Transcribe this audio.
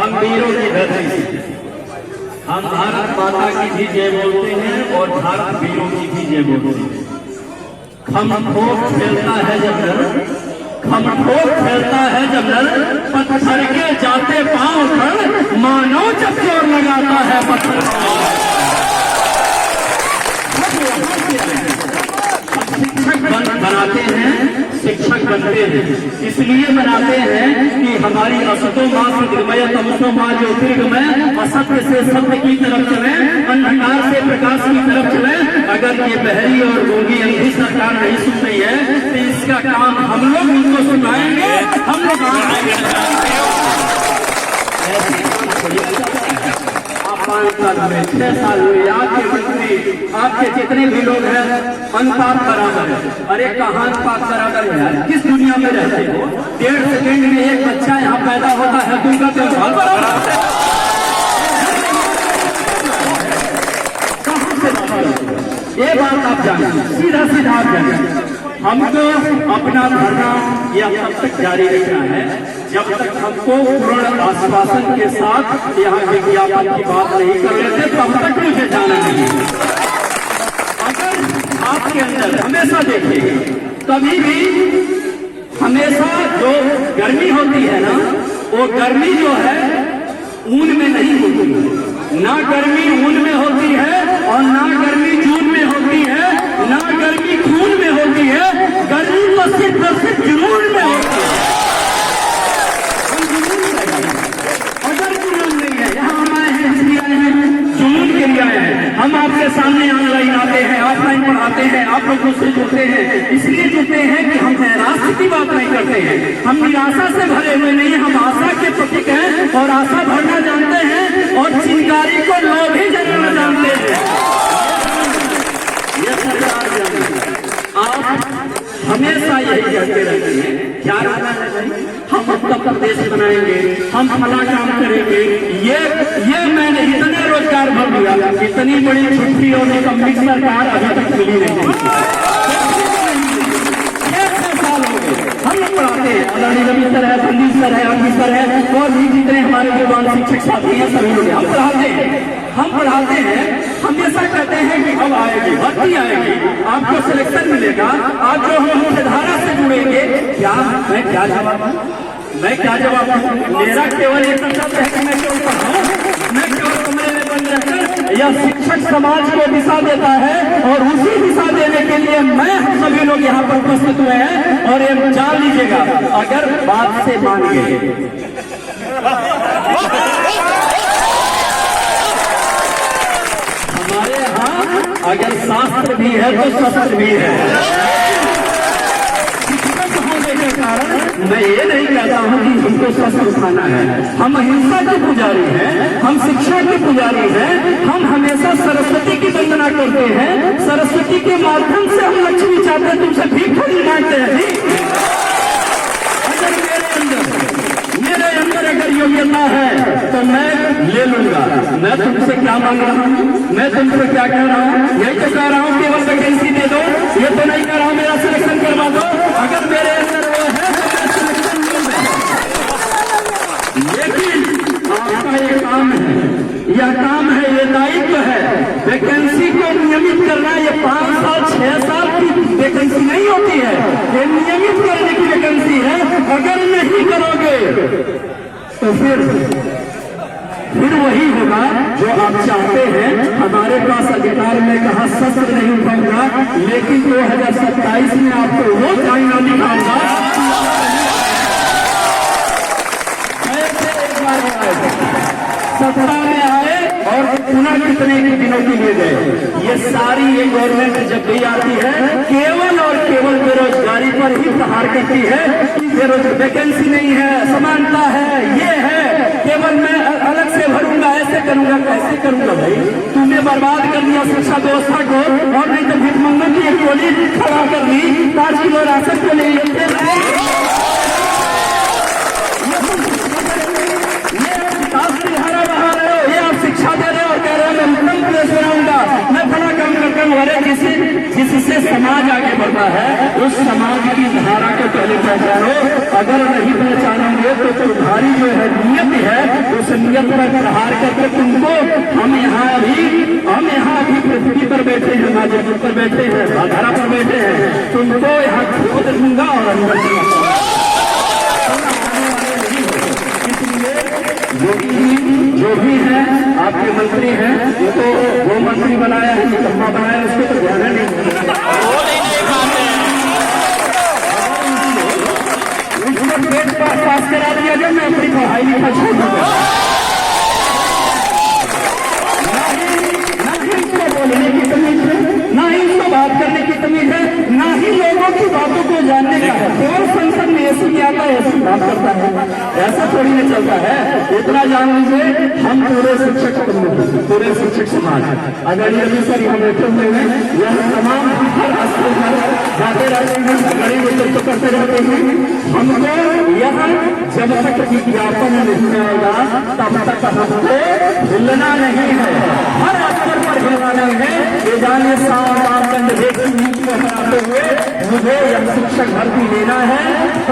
हम वीरों की धरती से हम भारत माता की भी जय बोलते हैं और भारत वीरों की भी जय बोलते हैं। खमखोर खेलता है जब नर, खमखोर खेलता है जब नर, पत्थर के जाते पांव पर मानो जब जोर लगाता है पत्थर। शिक्षक बनाते हैं, शिक्षक बनते हैं, इसलिए बनाते हैं कि हमारी असतो माँ सुदृमय तमसो माँ ज्योतिर्गमय, असत्य से सत्य की तरफ चले, अंधकार से प्रकाश की तरफ चले। अगर ये बहरी और गूंगी अंधी सरकार नहीं सुन रही है तो इसका काम हम लोग उनको सुनाएंगे, हम लोग आप 5 साल हुए, 6 साल हुए, आपके मंत्री आपके जितने भी लोग हैं अनुपात बराबर है। अरे कहाँ अनुपात बराबर है? किस दुनिया में रहते हो? 1.5 सेकेंड में एक बच्चा यहाँ पैदा होता है, दूसरा त्योहार बराबर है। ये बात आप जाने, सीधा सीधा आप जाने। हमको अपना धरना यह तब तक जारी रखना है जब तक हमको पूर्ण आश्वासन के साथ यहाँ विज्ञापन की बात नहीं कर लेते, तब तक मुझे जाना नहीं। अगर आपके अंदर हमेशा देखिए, कभी भी हमेशा जो गर्मी होती है ना, वो गर्मी जो है ऊन में नहीं होती, ना गर्मी ऊन में होती है और ना गर्मी जून में होती है, ना गर्मी खून में होती है। गर्मी तो सिर्फ और सिर्फ जुनून में होती है। अगर जुनून नहीं है, यहाँ हम आए हैं इसलिए आए हैं, जुनून के लिए आए हैं। हम आपके सामने ऑनलाइन आते हैं, ऑफलाइन पढ़ाते हैं, आप लोगों से जुड़ते हैं, इसलिए जुड़ते हैं कि हम निराशा की बात नहीं करते हैं। हम निराशा से भरे हुए नहीं, हम आशा के प्रतीक हैं और आशा भरना जानते हैं और चिंगारी को लोग ही जलाना जानते हैं। यह सरकार जानती है। आप हमेशा यही कहते रहते हैं, क्या रहना है, हम उत्तर प्रदेश बनाएंगे, हम फला काम करेंगे। ये मैंने इतने रोजगार भर दिया, इतनी बड़ी छुट्टी और निकम्मी सरकार अभी तक मिली नहीं। 6 साल हो गए हम लोग पढ़ाते हैं, अदानी रवि सर है, संदीप सर है, अमित सर है और भी जितने हमारे जवान शिक्षक साथी हैं सभी लोग हम पढ़ाते हैं। हमेशा कहते हैं कि अब आएगी, भर्ती आएगी, आपको सिलेक्शन मिलेगा, आप जो हम मुख्यधारा से जुड़ेंगे। क्या मैं क्या जवाब दूं? मेरा केवल एक शब्द है कि मैं केवल पढ़ाऊं, मैं केवल कमरे में बंद रहकर। यह शिक्षक समाज को दिशा देता है और उसी दिशा देने के लिए मैं हम सभी लोग यहाँ पर उपस्थित हुए हैं। और ये जान लीजिएगा, अगर बात से मान गए, हमारे यहाँ अगर शास्त्र भी है तो शस्त्र भी है। शिक्षक होने के कारण मैं ये नहीं कहता हूँ कि हमको शस्त्र उठाना है। हम अहिंसा के पुजारी हैं, हम शिक्षा के पुजारी हैं, हम हमेशा सरस्वती की वंदना करते हैं। सरस्वती के माध्यम से हम लक्ष्मी चाहते हैं, तुमसे भीख नहीं मांगते हैं। मेरे अंदर अगर योग्यता है तो मैं ले लूंगा। मैं तुमसे क्या मांग रहा हूँ, मैं तुमसे क्या कह रहा हूँ? यही तो कह रहा हूँ, केवल वैकेंसी दे दो। ये तो नहीं कह रहा हूँ मेरा सिलेक्शन करवा दो। अगर मेरे अंदर वो है तो मैं सिलेक्शन लूंगा। लेकिन आपका ये काम है, यह काम है, ये दायित्व है। वैकेंसी को नियमित करना, ये 5 साल 6 साल की वैकेंसी नहीं होती है, ये नियमित करने की वैकेंसी है। अगर नहीं करोगे तो फिर वही होगा जो आप चाहते हैं। हमारे पास अधिकार में कहा शस्त्र नहीं उठाऊंगा, लेकिन 2027 में आपको वो चाइना दिखाऊंगा। सत्ता में आए और पुनः कितने दिनों के लिए गए। ये सारी ये गवर्नमेंट जब भी आती है केवल और केवल बेरोजगारी पर ही प्रहार करती है कि बेरोजगार वैकेंसी नहीं है, समानता है, ये है, केवल मैं अलग से भरूंगा, ऐसे करूंगा। कैसे करूंगा भाई? तुमने बर्बाद कर दिया शिक्षा व्यवस्था को, और नहीं तो भिखमंगन की एक टोली खड़ा कर दी 5 किलो राशन के लिए। शिक्षा दे रहे और कह रहे हैं मैं उत्तम प्रदेश बनाऊंगा, मैं बड़ा काम करता हूँ। अरे जिससे समाज आगे बढ़ता है उस समाज की धारा को पहले पहचानो। अगर नहीं पहचानोगे तो तुम्हारी जो है नियत है उस नियत पर प्रहार करके तुमको हम यहाँ भी पृथ्वी पर बैठे हैं, नाजपुर पर बैठे हैं, बाधारा पर बैठे हैं, तुमको यहाँ खोद दूंगा और अंदर दूंगा। जो भी है आपके मंत्री हैं, वो तो वो मंत्री बनाया है, निकम्मा बनाया है, उसको तो ध्यान नहीं पास करा दिया जाए, मैं अपनी पढ़ाई लिखा छोड़ दूंगा। ना ही इसको बोलने की तमीज है, ना ही इसको बात करने की तमीज है, ना ही लोगों की बातों को जानने का है। केवल संसद में ऐसी नहीं आता है, ऐसी बात करता है, ऐसा थोड़ी नहीं चलता है। इतना जान लीजिए, हम पूरे शिक्षक पूरे शिक्षक समाज अगर ये भी सर हम बैठे हुए हैं, यह तमाम हर स्कूल पर जाते रहते हैं, गरीब नेतृत्व करते रहते हैं। हमको यहाँ जब तक विज्ञापन नहीं आएगा तब तक हमको हिलना नहीं है, हर स्तर पर हिलना नहीं है। ये जानिए मापदंड नीति को हटाते हुए मुझे यह शिक्षक भर्ती लेना है।